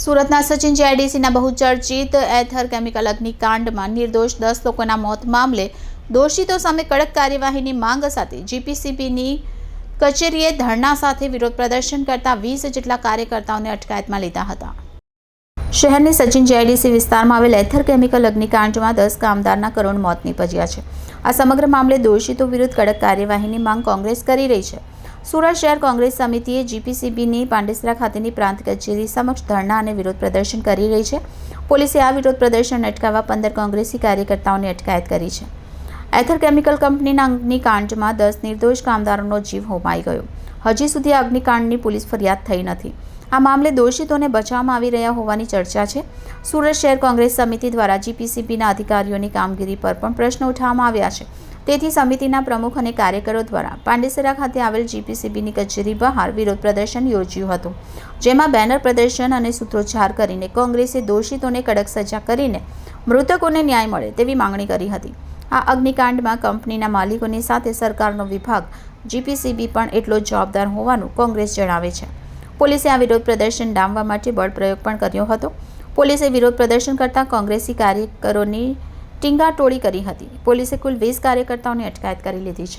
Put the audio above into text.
સુરતના સચિન જીઆઈડીસીના બહુચર્ચિત એથર કેમિકલ અગ્નિકાંડમાં નિર્દોષ 10 લોકોના મોત મામલે દોષિતો સામે કડક કાર્યવાહીની માંગ સાથે જીપીસીબીની કચેરીએ ધરણા સાથે વિરોધ પ્રદર્શન કરતા 20 જેટલા કાર્યકર્તાઓને અટકાયતમાં લીધા હતા. શહેરની સચિન જીઆઈડીસી વિસ્તારમાં આવેલ એથર કેમિકલ અગ્નિકાંડમાં 10 કામદારના કરુણ મોત નીપજ્યા છે. આ સમગ્ર મામલે દોષિતો વિરુદ્ધ કડક કાર્યવાહીની માંગ કોંગ્રેસ કરી રહી છે. સુરત શહેર કોંગ્રેસ સમિતિએ જીપીસીબીની પાંડેસરા ખાતેની પ્રાંત કચેરી સમક્ષ ધરણા અને વિરોધ પ્રદર્શન કરી રહી છે. પોલીસે આ વિરોધ પ્રદર્શન અટકાવવા 15 કોંગ્રેસી કાર્યકર્તાઓની અટકાયત કરી છે. એથર કેમિકલ કંપનીના અગ્નિકાંડમાં 10 નિર્દોષ કામદારોનો જીવ હોમાઈ ગયો. હજી સુધી આ અગ્નિકાંડની પોલીસ ફરિયાદ થઈ નથી. આ મામલે દોષિતોને બચાવવામાં આવી રહ્યા હોવાની ચર્ચા છે. સુરત શહેર કોંગ્રેસ સમિતિ દ્વારા જીપીસીબીના અધિકારીઓની કામગીરી પર પણ પ્રશ્નો ઉઠાવવામાં આવ્યા છે. તેથી સમિતિના પ્રમુખ અને કાર્યકરો દ્વારા પાંડેસરા ખાતે આવેલ જીપીસીબીની કચેરી બહાર વિરોધ પ્રદર્શન યોજ્યું હતું, જેમાં બેનર પ્રદર્શન અને સૂત્રોચ્ચાર કરીને કોંગ્રેસે દોષિતોને કડક સજા કરીને મૃતકોને ન્યાય મળે તેવી માંગણી કરી હતી. આ અગ્નિકાંડમાં કંપનીના માલિકોની સાથે સરકારનો વિભાગ જીપીસીબી પણ એટલો જવાબદાર હોવાનું કોંગ્રેસ જણાવે છે. પોલીસે આ વિરોધ પ્રદર્શન ડામવા માટે બળ પ્રયોગ પણ કર્યો હતો. પોલીસે વિરોધ પ્રદર્શન કરતા કોંગ્રેસી કાર્યકરોની ટીંગાટોળી કરી હતી. પોલીસે કુલ 20 કાર્યકર્તાઓની અટકાયત કરી લીધી છે.